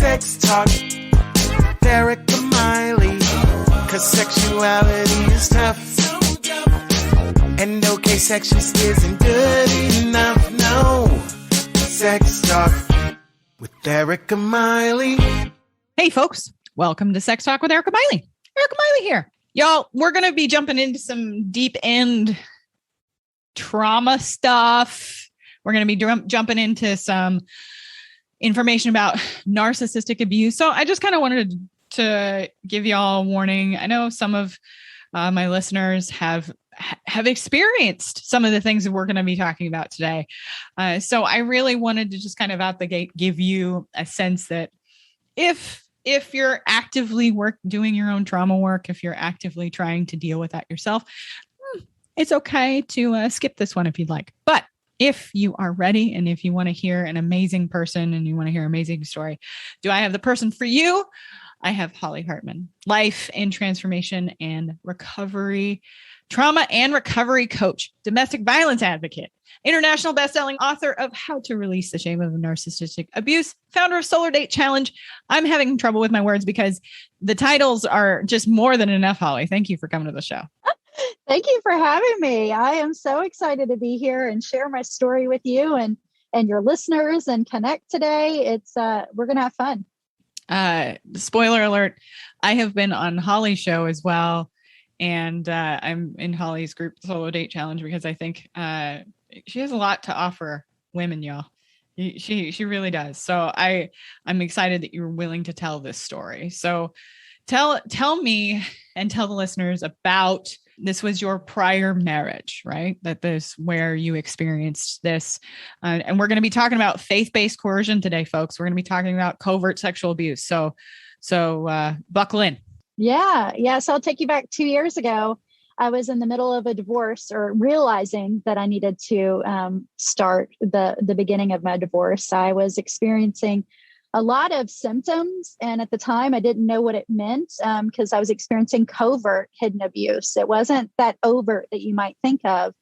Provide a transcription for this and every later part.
sex talk. Erica Miley, 'cause sexuality is tough. And okay, sex just isn't good enough, no. Sex talk with Erica Miley. Hey folks, welcome to Sex Talk with Erica Miley. Erica Miley here. Y'all, we're going to be jumping into some deep end trauma stuff. We're going to be jumping into some information about narcissistic abuse. So I just kind of wanted to give y'all a warning. I know some of my listeners have experienced some of the things that we're going to be talking about today. So I really wanted to just kind of out the gate give you a sense that if you're actively doing your own trauma work, if you're actively trying to deal with that yourself, it's okay to skip this one if you'd like. But if you are ready and if you want to hear an amazing person and you want to hear an amazing story, do I have the person for you? I have Holly Hartman, life and transformation and recovery, trauma and recovery coach, domestic violence advocate, international best-selling author of How to Release the Shame of Narcissistic Abuse, founder of Solar Date Challenge. I'm having trouble with my words because the titles are just more than enough, Holly. Thank you for coming to the show. Thank you for having me. I am so excited to be here and share my story with you and your listeners and connect today. It's we're going to have fun. Spoiler alert, I have been on Holly's show as well. And I'm in Holly's group Solo Date Challenge because I think she has a lot to offer women, y'all. She really does. So I'm excited that you're willing to tell this story. So tell me and tell the listeners about, this was your prior marriage, right? That this where you experienced this. And we're going to be talking about faith-based coercion today, folks. We're going to be talking about covert sexual abuse. So buckle in. Yeah. So I'll take you back 2 years ago. I was in the middle of a divorce, or realizing that I needed to start the beginning of my divorce. I was experiencing a lot of symptoms. And at the time, I didn't know what it meant because I was experiencing covert hidden abuse. It wasn't that overt that you might think of.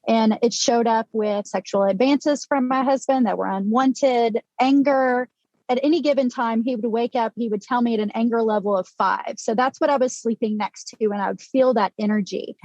And it showed up with sexual advances from my husband that were unwanted, anger. At any given time, he would wake up, he would tell me at an anger level of 5. So that's what I was sleeping next to, and I would feel that energy.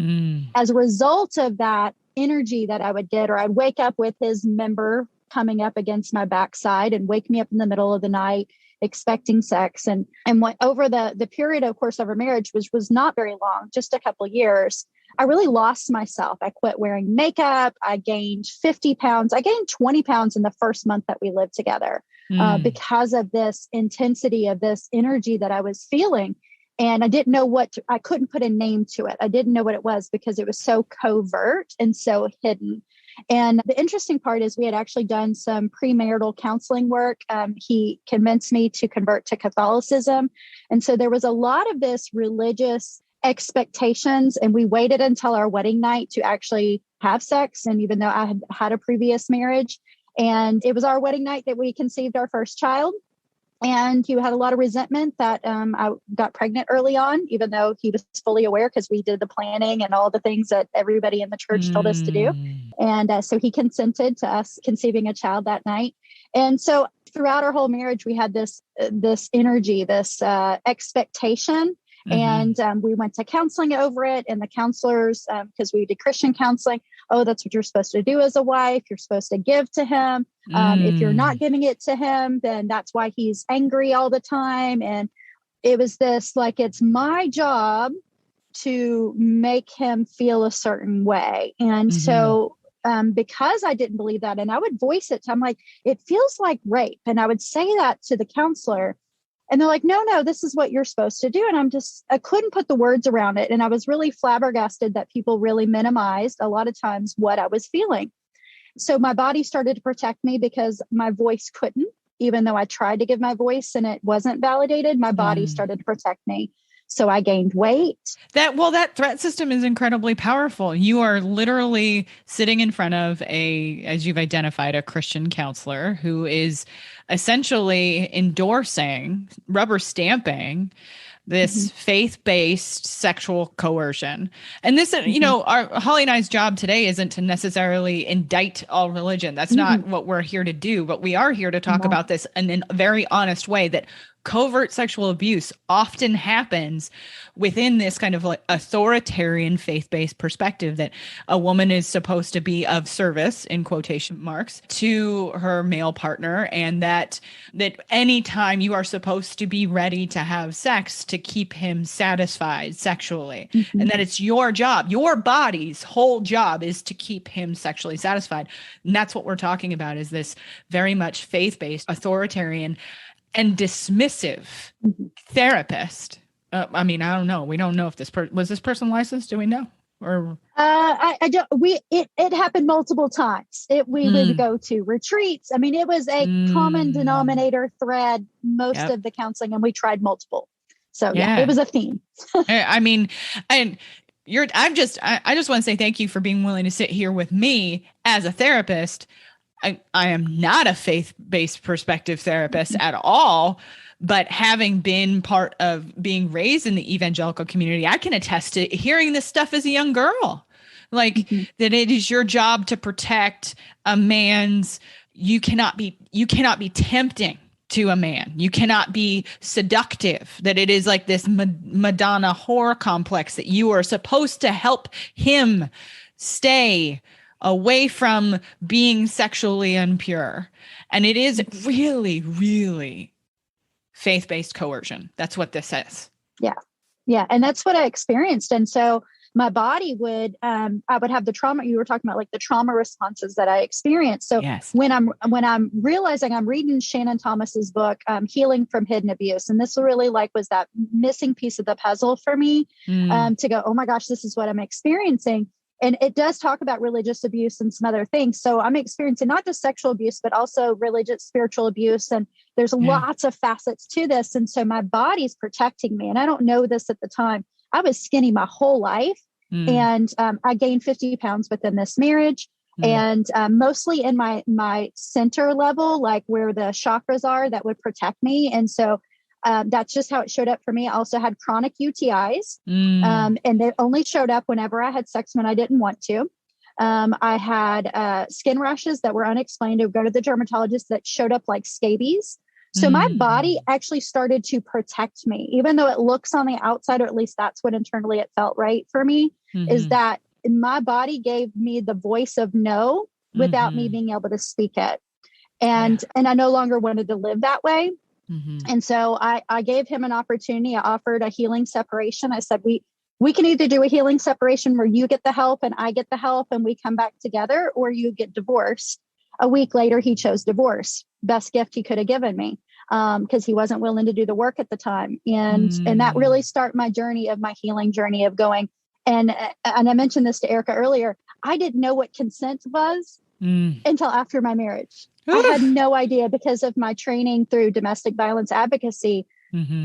As a result of that energy that I would get, or I'd wake up with his member coming up against my backside and wake me up in the middle of the night expecting sex. And what over the period, of course, of our marriage, which was not very long, just a couple of years, I really lost myself. I quit wearing makeup. I gained 50 pounds. I gained 20 pounds in the first month that we lived together because of this intensity of this energy that I was feeling. And I didn't know I couldn't put a name to it. I didn't know what it was because it was so covert and so hidden. And the interesting part is we had actually done some premarital counseling work. He convinced me to convert to Catholicism. And so there was a lot of this religious expectations, and we waited until our wedding night to actually have sex. And even though I had had a previous marriage, and it was our wedding night that we conceived our first child. And he had a lot of resentment that I got pregnant early on, even though he was fully aware because we did the planning and all the things that everybody in the church told us to do. And so he consented to us conceiving a child that night. And so throughout our whole marriage, we had this energy, this expectation. And we went to counseling over it, and the counselors, because we did Christian counseling, that's what you're supposed to do as a wife. You're supposed to give to him. If you're not giving it to him, then that's why he's angry all the time. And it was this, like, it's my job to make him feel a certain way. And so because I didn't believe that, and I would voice it, I'm like, it feels like rape. And I would say that to the counselor. And they're like, no, this is what you're supposed to do. And I couldn't put the words around it. And I was really flabbergasted that people really minimized a lot of times what I was feeling. So my body started to protect me because my voice couldn't, even though I tried to give my voice and it wasn't validated, my body started to protect me. So I gained weight. That threat system is incredibly powerful. You are literally sitting in front of as you've identified, a Christian counselor who is essentially endorsing, rubber stamping this faith-based sexual coercion. And this, our Holly and I's job today isn't to necessarily indict all religion. That's not what we're here to do, but we are here to talk about this in a very honest way, that covert sexual abuse often happens within this kind of like authoritarian faith-based perspective that a woman is supposed to be of service in quotation marks to her male partner, and that anytime you are supposed to be ready to have sex to keep him satisfied sexually, and that it's your job, your body's whole job is to keep him sexually satisfied. And that's what we're talking about, is this very much faith-based, authoritarian and dismissive therapist. I mean, I don't know. We don't know if was this person licensed? Do we know? Or I don't. It happened multiple times. We would go to retreats. I mean, it was a common denominator thread most of the counseling, and we tried multiple. So yeah, it was a theme. I mean, and I just want to say thank you for being willing to sit here with me as a therapist. I am not a faith-based perspective therapist at all, but having been part of being raised in the evangelical community, I can attest to hearing this stuff as a young girl, like that it is your job to protect a man's, you cannot be tempting to a man. You cannot be seductive, that it is like this Madonna horror complex that you are supposed to help him stay away from being sexually impure. And it is really, really faith-based coercion. That's what this is. Yeah. Yeah. And that's what I experienced. And so my body would, I would have the trauma. You were talking about like the trauma responses that I experienced. So when I'm realizing, I'm reading Shannon Thomas's book, Healing from Hidden Abuse. And this really was that missing piece of the puzzle for me, to go, oh my gosh, this is what I'm experiencing. And it does talk about religious abuse and some other things. So I'm experiencing not just sexual abuse, but also religious, spiritual abuse. And there's lots of facets to this. And so my body's protecting me. And I don't know this at the time. I was skinny my whole life. And I gained 50 pounds within this marriage. And mostly in my center level, like where the chakras are that would protect me. And so that's just how it showed up for me. I also had chronic UTIs, and they only showed up whenever I had sex when I didn't want to. I had skin rashes that were unexplained. I would go to the dermatologist that showed up like scabies. So my body actually started to protect me, even though it looks on the outside, or at least that's what internally it felt right for me, is that my body gave me the voice of no without me being able to speak it. And I no longer wanted to live that way. And so I gave him an opportunity. I offered a healing separation. I said, we can either do a healing separation where you get the help and I get the help and we come back together, or you get divorced. A week later, he chose divorce. Best gift he could have given me, because he wasn't willing to do the work at the time. And that really started my journey, of my healing journey of going. And I mentioned this to Erica earlier. I didn't know what consent was until after my marriage. I had no idea, because of my training through domestic violence advocacy.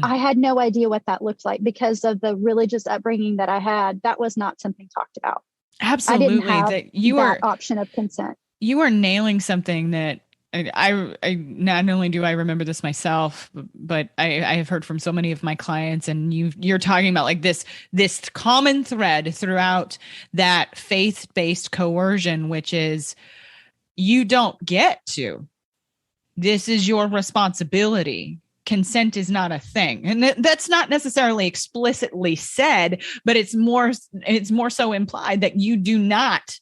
I had no idea what that looked like because of the religious upbringing that I had. That was not something talked about. Absolutely. I didn't have that option of consent. You are nailing something that I not only do I remember this myself, but I have heard from so many of my clients, and you're talking about like this common thread throughout that faith-based coercion, which is, you don't get to. This is your responsibility. Consent is not a thing. And that's not necessarily explicitly said, but it's more so implied that you do not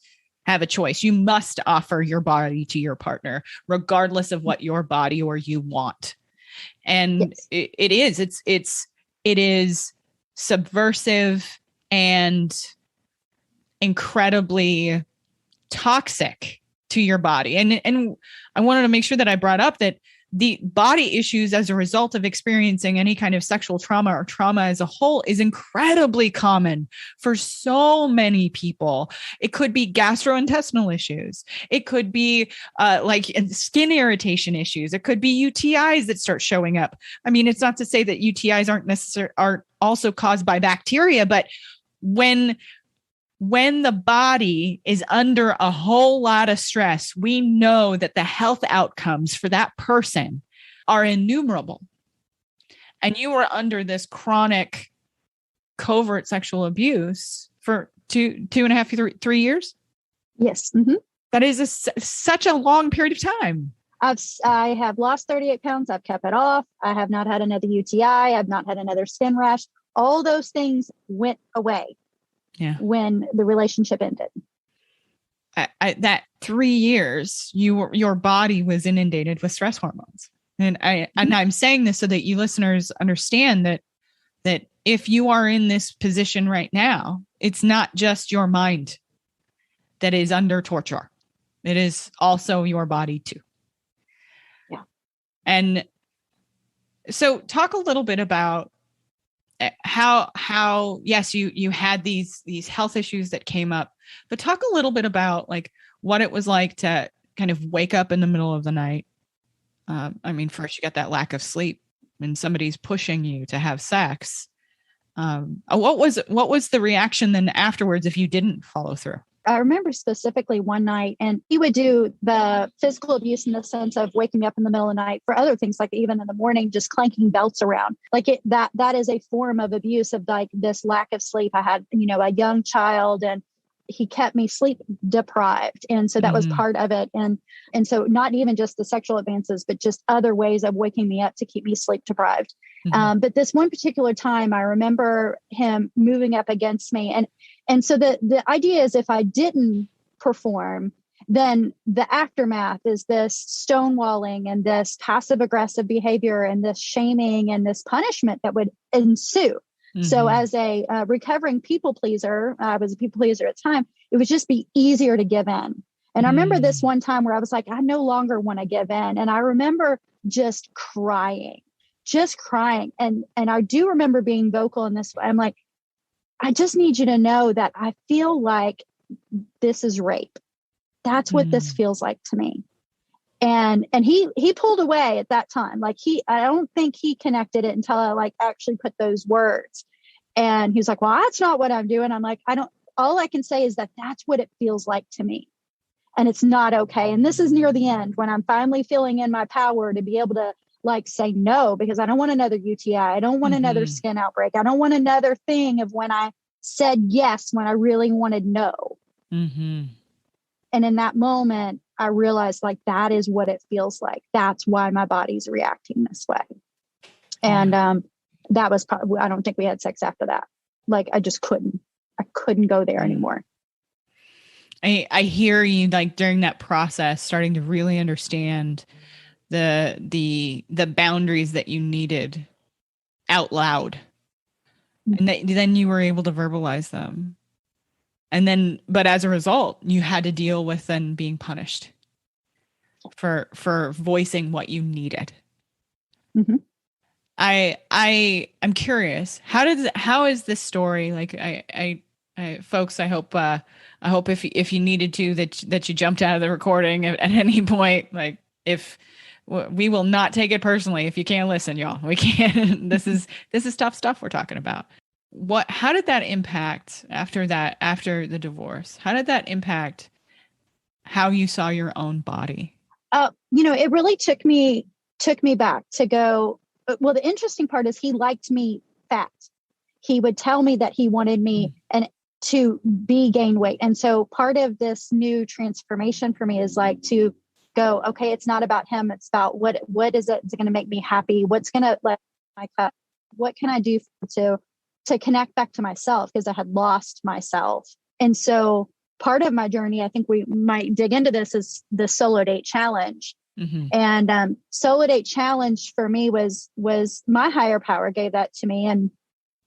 have a choice. You must offer your body to your partner, regardless of what your body or you want. And it is subversive and incredibly toxic to your body. And I wanted to make sure that I brought up that the body issues as a result of experiencing any kind of sexual trauma or trauma as a whole is incredibly common for so many people. It could be gastrointestinal issues. It could be like skin irritation issues. It could be UTIs that start showing up. I mean, it's not to say that UTIs aren't also caused by bacteria, but when the body is under a whole lot of stress, we know that the health outcomes for that person are innumerable. And you are under this chronic covert sexual abuse for two and a half, 3 years. Yes. That is such a long period of time. I have lost 38 pounds. I've kept it off. I have not had another UTI. I've not had another skin rash. All those things went away when the relationship ended. That 3 years, your body was inundated with stress hormones. And I'm saying this so that you listeners understand that if you are in this position right now, it's not just your mind that is under torture. It is also your body too. Yeah. And so talk a little bit about how yes, you had these health issues that came up, but talk a little bit about like what it was like to kind of wake up in the middle of the night. I mean, first you got that lack of sleep and somebody's pushing you to have sex. What was the reaction then afterwards if you didn't follow through? I remember specifically one night, and he would do the physical abuse in the sense of waking me up in the middle of the night for other things, like even in the morning, just clanking belts around. Like that is a form of abuse of like this lack of sleep. I had, a young child, and he kept me sleep deprived. And so that was part of it. And so not even just the sexual advances, but just other ways of waking me up to keep me sleep deprived. But this one particular time, I remember him moving up against me. And so the idea is if I didn't perform, then the aftermath is this stonewalling and this passive aggressive behavior and this shaming and this punishment that would ensue. So as a recovering people pleaser, I was a people pleaser at the time, it would just be easier to give in. And I remember this one time where I was like, I no longer want to give in. And I remember just crying. And I do remember being vocal in this way. I'm like, I just need you to know that I feel like this is rape. That's what this feels like to me. And he pulled away at that time. Like I don't think he connected it until I like actually put those words. And he was like, well, that's not what I'm doing. I'm like, all I can say is that that's what it feels like to me. And it's not okay. And this is near the end when I'm finally feeling in my power to be able to like say no, because I don't want another UTI. I don't want another skin outbreak. I don't want another thing of when I said yes, when I really wanted no. And in that moment, I realized like, that is what it feels like. That's why my body's reacting this way. And, that was probably, I don't think we had sex after that. Like, I couldn't go there anymore. I hear you like during that process, starting to really understand the boundaries that you needed out loud. And then you were able to verbalize them. And then, but as a result, you had to deal with then being punished for voicing what you needed. I'm curious, how is this story? Like I folks, I hope if you needed to, that you jumped out of the recording at any point, like if we will not take it personally, if you can't listen, y'all, we can't, this is tough stuff we're talking about. How did that impact after the divorce? How did that impact how you saw your own body? It really took me back to go, well, the interesting part is he liked me fat. He would tell me that he wanted me and to gain weight. And so part of this new transformation for me is like to go, okay, it's not about him. It's about what is it? Is it going to make me happy? What's going to let my cup? What can I do to connect back to myself? Because I had lost myself. And so part of my journey, I think we might dig into this, is the solo date challenge. And solo date challenge for me was my higher power gave that to me. And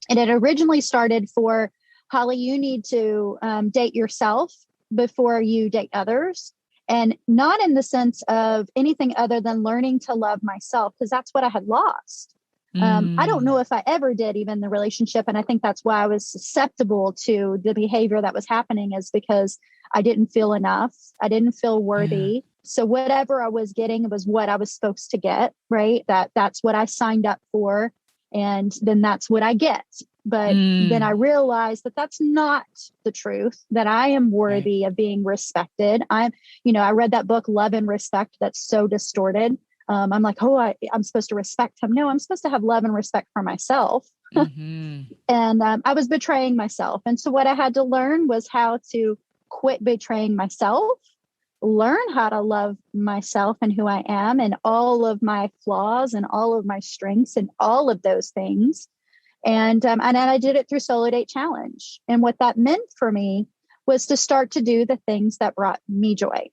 it originally started for, Holly, you need to date yourself before you date others. And not in the sense of anything other than learning to love myself, because that's what I had lost. I don't know if I ever did, even the relationship. And I think that's why I was susceptible to the behavior that was happening, is because I didn't feel enough. I didn't feel worthy. So whatever I was getting was what I was supposed to get, right? That's what I signed up for. And then that's what I get. But then I realized that that's not the truth, that I am worthy of being respected. I read that book, Love and Respect, that's so distorted. I'm like, I'm supposed to respect him. No, I'm supposed to have love and respect for myself. And I was betraying myself. And so what I had to learn was how to quit betraying myself learn how to love myself and who I am and all of my flaws and all of my strengths and all of those things. And I did it through Solo Date Challenge. And what that meant for me was to start to do the things that brought me joy,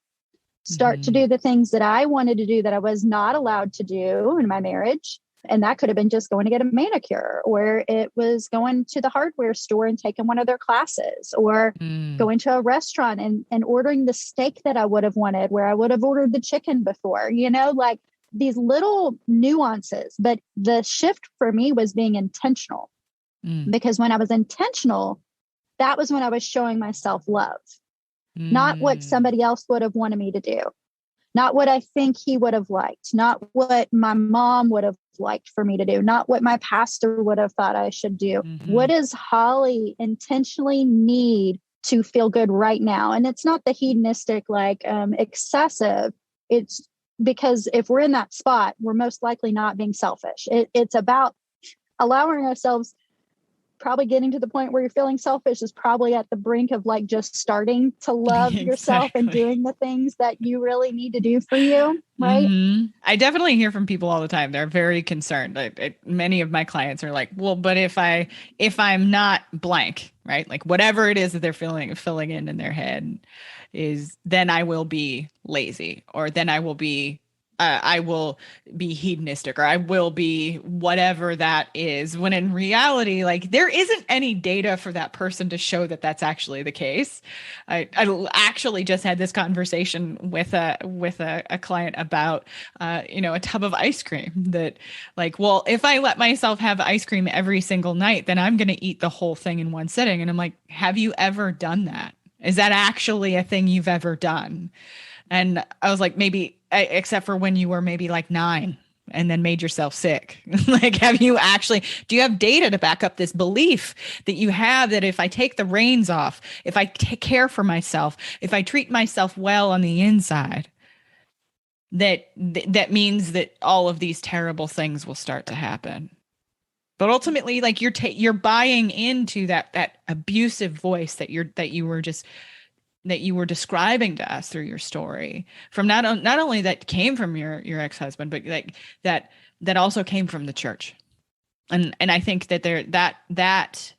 start to do the things that I wanted to do that I was not allowed to do in my marriage. And that could have been just going to get a manicure, or it was going to the hardware store and taking one of their classes, or going to a restaurant and ordering the steak that I would have wanted, where I would have ordered the chicken before, like these little nuances. But the shift for me was being intentional, because when I was intentional, that was when I was showing myself love, not what somebody else would have wanted me to do, not what I think he would have liked, not what my mom would have liked for me to do, not what my pastor would have thought I should do. What does Holly intentionally need to feel good right now? And it's not the hedonistic, excessive. It's because if we're in that spot, we're most likely not being selfish. It's about allowing ourselves. Probably getting to the point where you're feeling selfish is probably at the brink of just starting to love yourself and doing the things that you really need to do for you. Right. I definitely hear from people all the time. They're very concerned. Many of my clients are like, well, but if I'm not blank, right? Like whatever it is that they're filling in their head then I will be lazy, or then I will be hedonistic, or I will be whatever that is, when in reality, there isn't any data for that person to show that that's actually the case. I actually just had this conversation with a client about, a tub of ice cream that well, if I let myself have ice cream every single night, then I'm going to eat the whole thing in one sitting. And I'm like, have you ever done that? Is that actually a thing you've ever done? And I was like, maybe, except for when you were maybe 9 and then made yourself sick. Do you have data to back up this belief that you have that if I take the reins off, if I take care for myself, if I treat myself well on the inside, that means that all of these terrible things will start to happen? But ultimately, you're buying into that abusive voice that you were describing to us through your story, from not only that came from your ex-husband, but that also came from the church. And I think that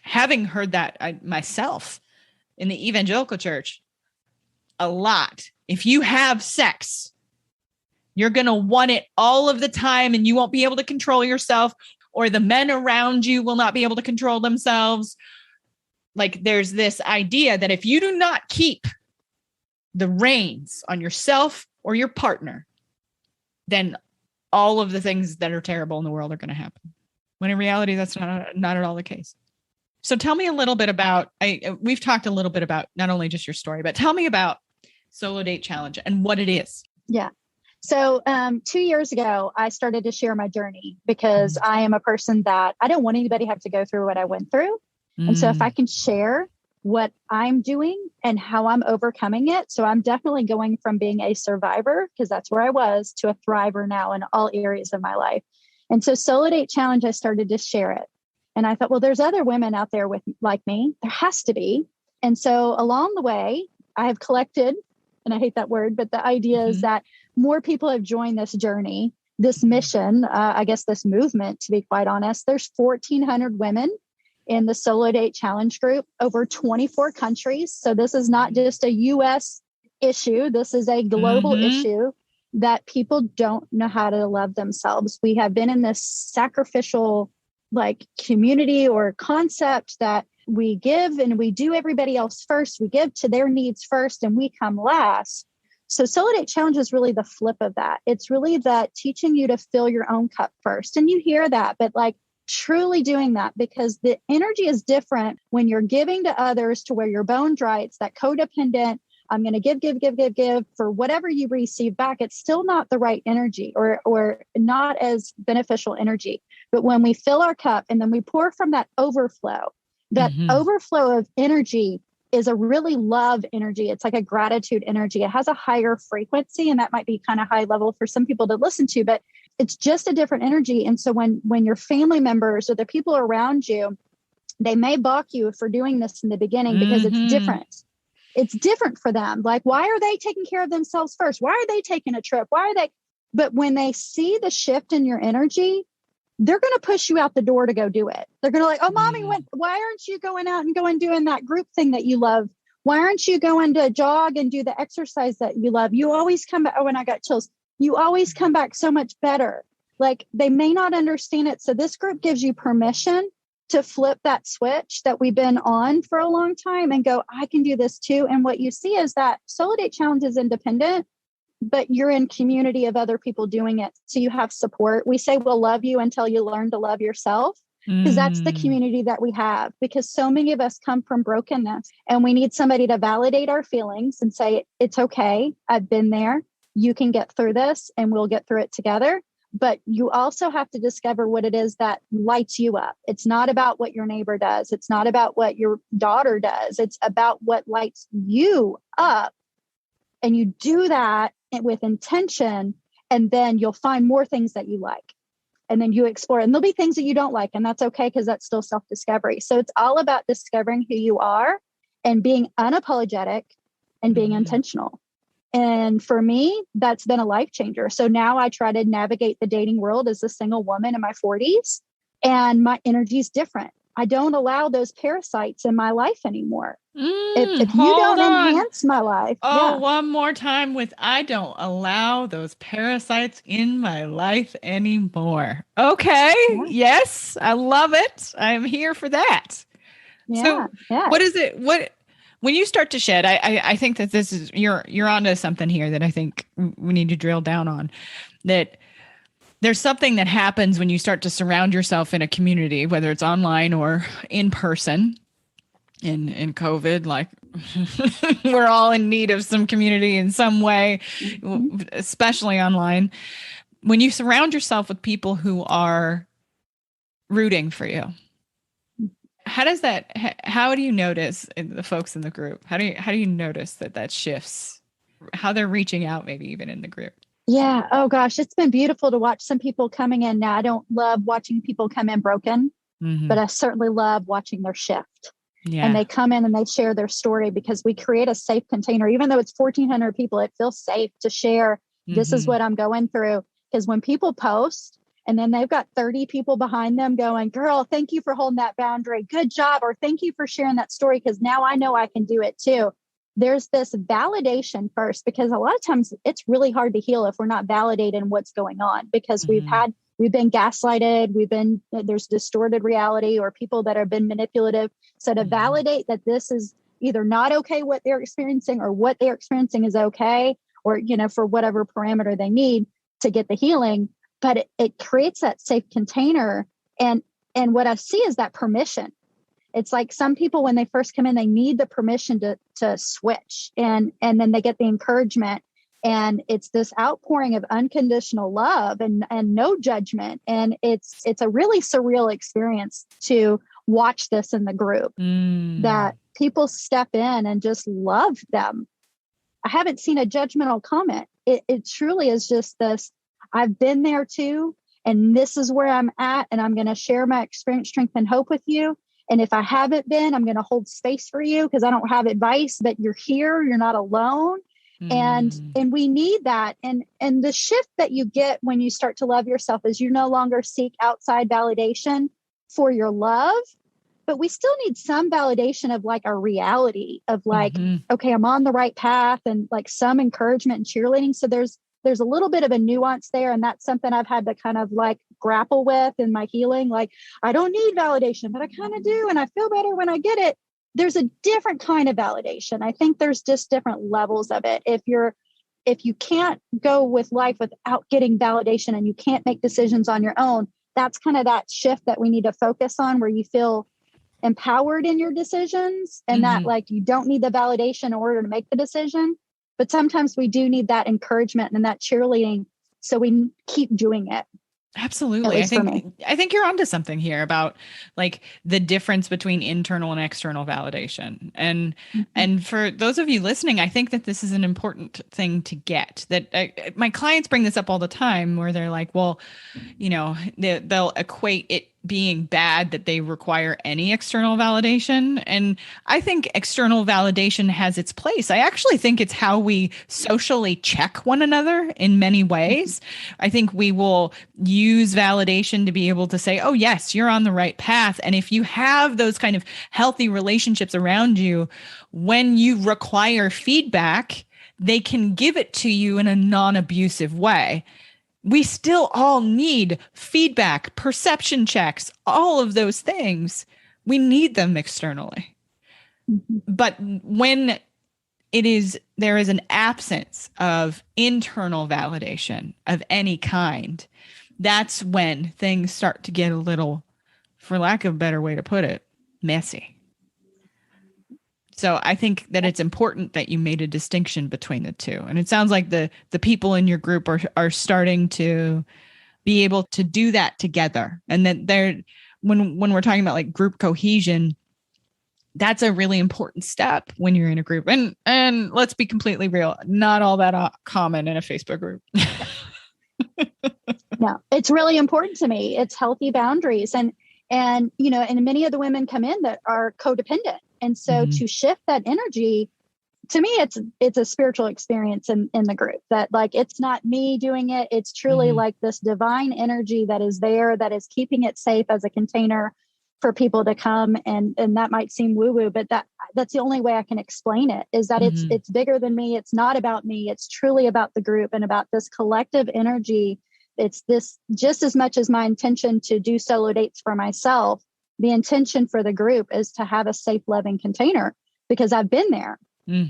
having heard that myself in the evangelical church a lot, if you have sex, you're going to want it all of the time, and you won't be able to control yourself, or the men around you will not be able to control themselves. There's this idea that if you do not keep the reins on yourself or your partner, then all of the things that are terrible in the world are going to happen. When in reality, that's not at all the case. So tell me a little bit about, we've talked a little bit about not only just your story, but tell me about Solo Date Challenge and what it is. Yeah. So 2 years ago, I started to share my journey, because I am a person that I don't want anybody to have to go through what I went through. And so if I can share what I'm doing and how I'm overcoming it. So I'm definitely going from being a survivor, because that's where I was, to a thriver now in all areas of my life. And so Solo Date Challenge, I started to share it. And I thought, well, there's other women out there like me. There has to be. And so along the way, I have collected, and I hate that word, but the idea is that more people have joined this journey, this mission, this movement, to be quite honest. There's 1,400 women in the Solo Date Challenge group, over 24 countries. So this is not just a US issue. This is a global issue that people don't know how to love themselves. We have been in this sacrificial community or concept that we give and we do everybody else first. We give to their needs first and we come last. So Solo Date Challenge is really the flip of that. It's really that teaching you to fill your own cup first. And you hear that, but truly doing that, because the energy is different when you're giving to others to where you're bone dry. It's that codependent, I'm going to give for whatever you receive back. It's still not the right energy, or not as beneficial energy. But when we fill our cup and then we pour from that overflow of energy is a really love energy. It's like a gratitude energy. It has a higher frequency, and that might be kind of high level for some people to listen to, but it's just a different energy. And so when your family members or the people around you, they may balk you for doing this in the beginning because it's different. it's different for them. Like, why are they taking care of themselves first? Why are they taking a trip? Why are they? But when they see the shift in your energy, they're going to push you out the door to go do it. They're going to like, oh, mommy, why aren't you going out and going doing that group thing that you love? Why aren't you going to jog and do the exercise that you love? You always come back. Oh, and I got chills. You always come back so much better. Like, they may not understand it. So this group gives you permission to flip that switch that we've been on for a long time and go, I can do this too. And what you see is that Solo Date Challenge is independent, but you're in community of other people doing it. So you have support. We say we'll love you until you learn to love yourself, because that's the community that we have, because so many of us come from brokenness and we need somebody to validate our feelings and say, it's okay. I've been there. You can get through this and we'll get through it together. But you also have to discover what it is that lights you up. It's not about what your neighbor does. It's not about what your daughter does. It's about what lights you up. And you do that with intention, and then you'll find more things that you like. And then you explore, and there'll be things that you don't like, and that's okay, because that's still self-discovery. So it's all about discovering who you are and being unapologetic and being intentional. And for me, that's been a life changer. So now I try to navigate the dating world as a single woman in my 40s, and my energy is different. I don't allow those parasites in my life anymore. If you don't enhance my life. One more time with, I don't allow those parasites in my life anymore. Okay. Yeah. Yes. I love it. I'm here for that. Yeah. So what is it? When you start to shed, I think that this is, you're onto something here that I think we need to drill down on, that there's something that happens when you start to surround yourself in a community, whether it's online or in person. In COVID, like we're all in need of some community in some way, especially online. When you surround yourself with people who are rooting for you, how do you notice in the folks in the group? How do you notice that shifts, how they're reaching out, maybe even in the group? Yeah. Oh gosh, it's been beautiful to watch some people coming in. Now, I don't love watching people come in broken, but I certainly love watching their shift. Yeah. And they come in and they share their story, because we create a safe container. Even though it's 1,400 people, it feels safe to share. This is what I'm going through. Because when people post and then they've got 30 people behind them going, girl, thank you for holding that boundary. Good job. Or thank you for sharing that story, because now I know I can do it too. There's this validation first, because a lot of times it's really hard to heal if we're not validated in what's going on, because we've been gaslighted, there's distorted reality, or people that have been manipulative. So to validate that this is either not okay what they're experiencing, or what they're experiencing is okay, or, for whatever parameter they need to get the healing, but it creates that safe container. And what I see is that permission. It's like some people, when they first come in, they need the permission to switch, and then they get the encouragement. And it's this outpouring of unconditional love and no judgment. And it's a really surreal experience to watch this in the group, that people step in and just love them. I haven't seen a judgmental comment. It truly is just this, I've been there too, and this is where I'm at, and I'm going to share my experience, strength, and hope with you. And if I haven't been, I'm going to hold space for you, because I don't have advice, but you're here, you're not alone. And we need that. And the shift that you get when you start to love yourself is you no longer seek outside validation for your love, but we still need some validation of like our reality of like, okay, I'm on the right path, and like some encouragement and cheerleading. So there's a little bit of a nuance there. And that's something I've had to kind of like grapple with in my healing. Like, I don't need validation, but I kind of do. And I feel better when I get it. There's a different kind of validation. I think there's just different levels of it. If you can't go with life without getting validation, and you can't make decisions on your own, that's kind of that shift that we need to focus on, where you feel empowered in your decisions, and that like you don't need the validation in order to make the decision. But sometimes we do need that encouragement and that cheerleading, so we keep doing it. Absolutely. I think you're onto something here about like the difference between internal and external validation. And for those of you listening, I think that this is an important thing to get, that my clients bring this up all the time, where they're like, well, they'll equate it being bad that they require any external validation. And I think external validation has its place. I actually think it's how we socially check one another in many ways. I think we will use validation to be able to say, oh, yes, you're on the right path. And if you have those kind of healthy relationships around you, when you require feedback, they can give it to you in a non-abusive way. We still all need feedback, perception checks, all of those things. We need them externally. But when there is an absence of internal validation of any kind, that's when things start to get a little, for lack of a better way to put it, messy. So I think that it's important that you made a distinction between the two. And it sounds like the people in your group are starting to be able to do that together. And that when we're talking about like group cohesion, that's a really important step when you're in a group. And let's be completely real, not all that common in a Facebook group. No, it's really important to me. It's healthy boundaries. And many of the women come in that are codependent. And so to shift that energy, to me, it's a spiritual experience in the group that like, it's not me doing it. It's truly like this divine energy that is there, that is keeping it safe as a container for people to come. And that might seem woo woo, but that's the only way I can explain it, is that it's bigger than me. It's not about me. It's truly about the group and about this collective energy. It's this just as much as my intention to do solo dates for myself. The intention for the group is to have a safe, loving container, because I've been there.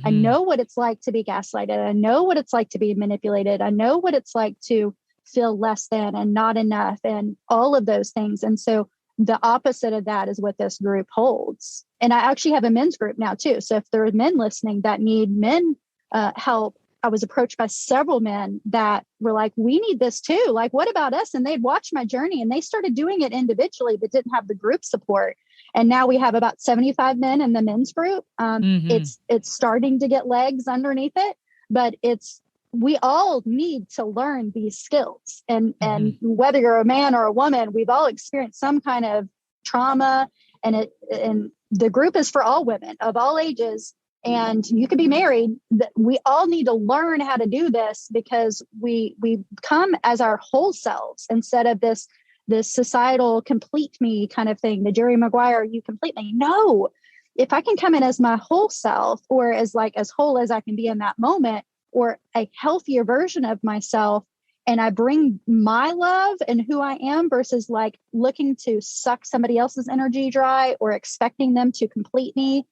I know what it's like to be gaslighted. I know what it's like to be manipulated. I know what it's like to feel less than and not enough and all of those things. And so the opposite of that is what this group holds. And I actually have a men's group now too. So if there are men listening that need men help, I was approached by several men that were like, we need this too. Like, what about us? And they'd watched my journey and they started doing it individually, but didn't have the group support. And now we have about 75 men in the men's group. It's starting to get legs underneath it, but we all need to learn these skills. And whether you're a man or a woman, we've all experienced some kind of trauma, and the group is for all women of all ages. And you could be married. We all need to learn how to do this, because we come as our whole selves instead of this societal complete me kind of thing. The Jerry Maguire, you complete me. No, if I can come in as my whole self, or as whole as I can be in that moment, or a healthier version of myself, and I bring my love and who I am versus like looking to suck somebody else's energy dry or expecting them to complete me.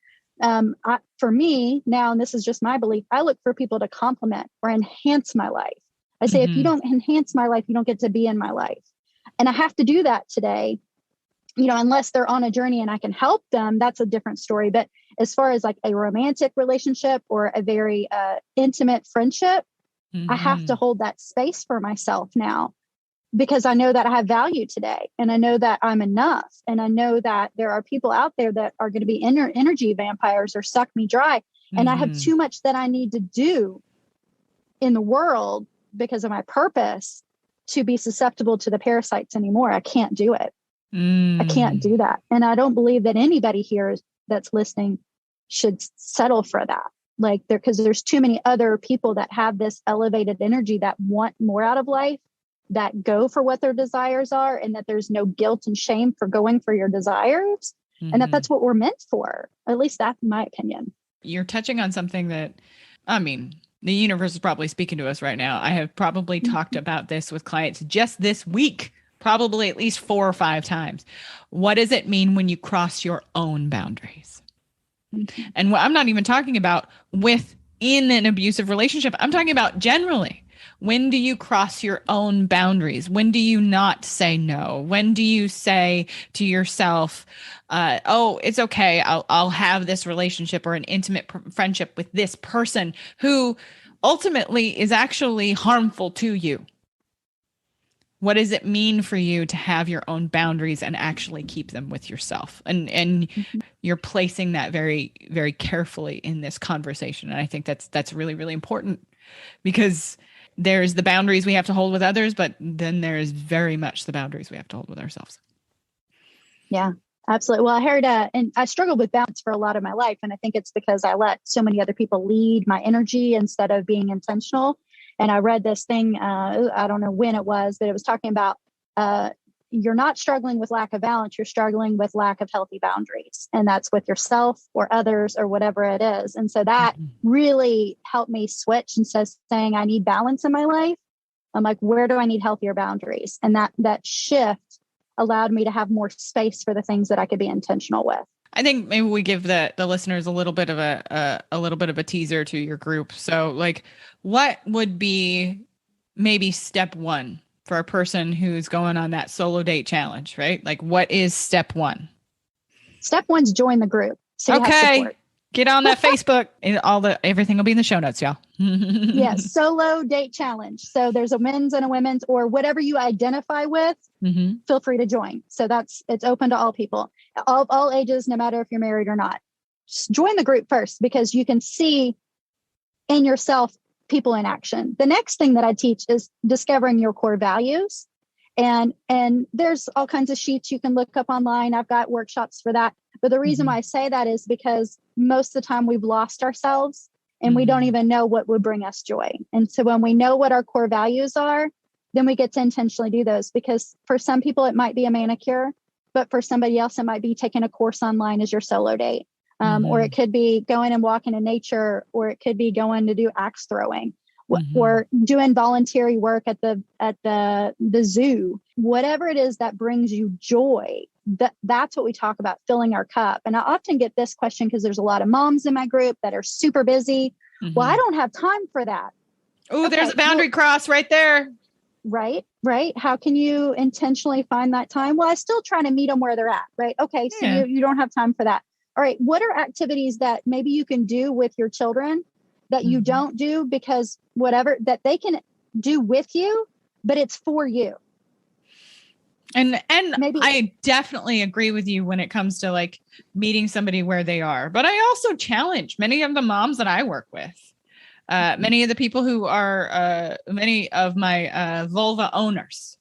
For me now, and this is just my belief, I look for people to complement or enhance my life. I say, if you don't enhance my life, you don't get to be in my life. And I have to do that today, unless they're on a journey and I can help them, that's a different story. But as far as like a romantic relationship or a very intimate friendship, I have to hold that space for myself now, because I know that I have value today, and I know that I'm enough. And I know that there are people out there that are going to be energy vampires or suck me dry. And I have too much that I need to do in the world because of my purpose to be susceptible to the parasites anymore. I can't do it. I can't do that. And I don't believe that anybody here that's listening should settle for that. Like because there's too many other people that have this elevated energy that want more out of life, that go for what their desires are, and that there's no guilt and shame for going for your desires, and that's what we're meant for. At least that's my opinion. You're touching on something that, the universe is probably speaking to us right now. I have probably talked about this with clients just this week, probably at least 4 or 5 times. What does it mean when you cross your own boundaries? And I'm not even talking about within an abusive relationship. I'm talking about generally. When do you cross your own boundaries? When do you not say no? When do you say to yourself, oh, it's okay, I'll have this relationship or an intimate friendship with this person who ultimately is actually harmful to you? What does it mean for you to have your own boundaries and actually keep them with yourself? And you're placing that very, very carefully in this conversation. And I think that's really, really important, because there's the boundaries we have to hold with others, but then there's very much the boundaries we have to hold with ourselves. Yeah, absolutely. Well, I heard, and I struggled with balance for a lot of my life. And I think it's because I let so many other people lead my energy instead of being intentional. And I read this thing, I don't know when it was, but it was talking about you're not struggling with lack of balance. You're struggling with lack of healthy boundaries. And that's with yourself or others or whatever it is. And so that really helped me switch instead of saying I need balance in my life. I'm like, where do I need healthier boundaries? And that shift allowed me to have more space for the things that I could be intentional with. I think maybe we give the listeners a little bit of a teaser to your group. So like, what would be maybe step one for a person who's going on that solo date challenge, right? Like, what is step one? Step one's join the group. So okay. Get on that Facebook and everything will be in the show notes, y'all. Yes. Solo date challenge. So there's a men's and a women's or whatever you identify with, feel free to join. So it's open to all people, all ages, no matter if you're married or not. Just join the group first because you can see in yourself people in action. The next thing that I teach is discovering your core values. And there's all kinds of sheets you can look up online. I've got workshops for that. But the reason why I say that is because most of the time we've lost ourselves and we don't even know what would bring us joy. And so when we know what our core values are, then we get to intentionally do those, because for some people it might be a manicure, but for somebody else, it might be taking a course online as your solo date. Or it could be going and walking in nature, or it could be going to do axe throwing, or doing voluntary work at the zoo. Whatever it is that brings you joy, that's what we talk about, filling our cup. And I often get this question because there's a lot of moms in my group that are super busy. Well, I don't have time for that. Oh, there's a boundary cross right there. Right. How can you intentionally find that time? Well, I still try to meet them where they're at. Right. Okay. So you don't have time for that. All right. What are activities that maybe you can do with your children that you don't do because whatever that they can do with you, but it's for you? And maybe I definitely agree with you when it comes to like meeting somebody where they are. But I also challenge many of the moms that I work with, many of the people who are many of my vulva owners.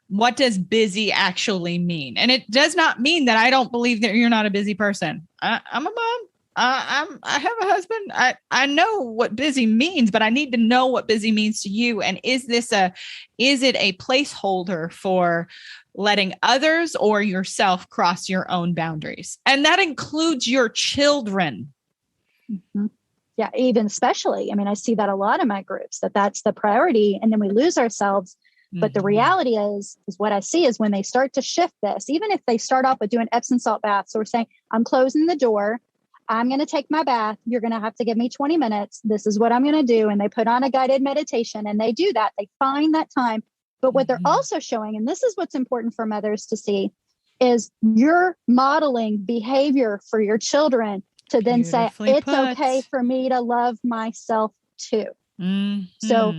What does busy actually mean? And it does not mean that I don't believe that you're not a busy person. I'm a mom. I have a husband. I know what busy means, but I need to know what busy means to you. And is it a placeholder for letting others or yourself cross your own boundaries? And that includes your children. Yeah, even especially. I mean, I see that a lot in my groups, that's the priority. And then we lose ourselves. But the reality is what I see is when they start to shift this, even if they start off with doing Epsom salt baths or saying, I'm closing the door, I'm going to take my bath. You're going to have to give me 20 minutes. This is what I'm going to do. And they put on a guided meditation and they do that. They find that time. But what they're also showing, and this is what's important for mothers to see, is you're modeling behavior for your children to then say, it's okay for me to love myself too. So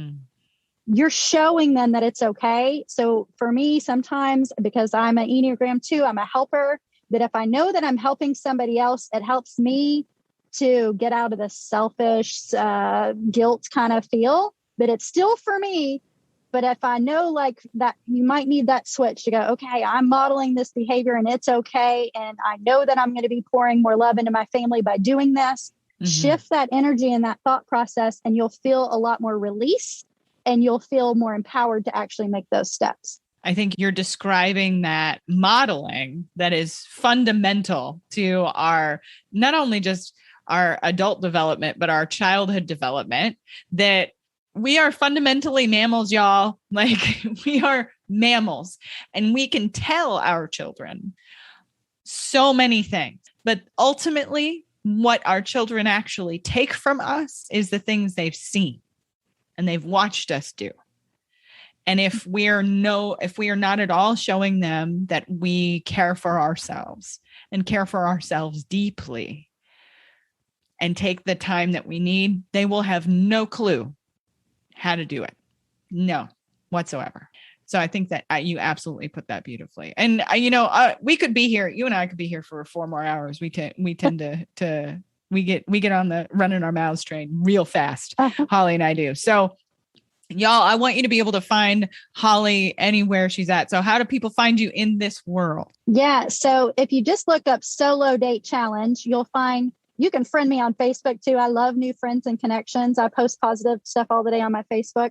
you're showing them that it's okay. So for me, sometimes because I'm an Enneagram 2, I'm a helper, that if I know that I'm helping somebody else, it helps me to get out of the selfish guilt kind of feel, but it's still for me. But if I know like that, you might need that switch to go, okay, I'm modeling this behavior and it's okay. And I know that I'm going to be pouring more love into my family by doing this. Shift that energy and that thought process, and you'll feel a lot more release and you'll feel more empowered to actually make those steps. I think you're describing that modeling that is fundamental to our, not only just our adult development, but our childhood development, that we are fundamentally mammals, y'all. Like we are mammals and we can tell our children so many things, but ultimately what our children actually take from us is the things they've seen and they've watched us do. And if we are not at all showing them that we care for ourselves and care for ourselves deeply and take the time that we need, they will have no clue how to do it. No, whatsoever. So I think that you absolutely put that beautifully. And we could be here. You and I could be here for 4 more hours. We tend to we get on the running our mouths train real fast. Holly and I do. So Y'all, I want you to be able to find Holly anywhere she's at. So how do people find you in this world? Yeah. So if you just look up Solo Date Challenge, you'll find you can friend me on Facebook too. I love new friends and connections. I post positive stuff all the day on my Facebook.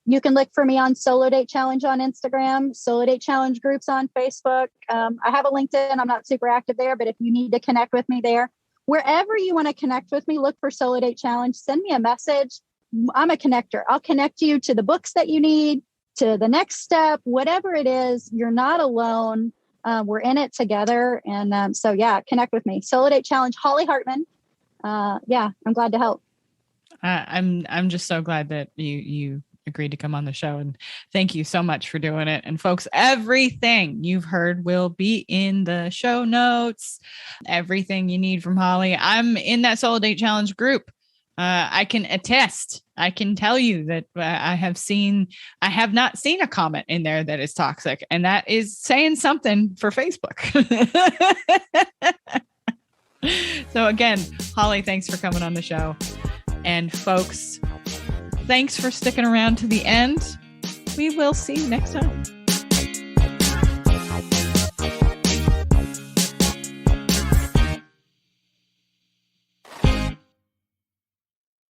You can look for me on Solo Date Challenge on Instagram, Solo Date Challenge groups on Facebook. I have a LinkedIn. I'm not super active there, but if you need to connect with me there, wherever you want to connect with me, look for Solo Date Challenge. Send me a message. I'm a connector. I'll connect you to the books that you need, to the next step, whatever it is. You're not alone. We're in it together. And so, yeah, connect with me. Solo Date Challenge, Holly Hartman. Yeah, I'm glad to help. I'm just so glad that you agreed to come on the show, and thank you so much for doing it. And folks, everything you've heard will be in the show notes. Everything you need from Holly. I'm in that Solo Date Challenge group. I can attest. I can tell you that I have not seen a comment in there that is toxic, and that is saying something for Facebook. So again, Holly, thanks for coming on the show. And folks, thanks for sticking around to the end. We will see you next time.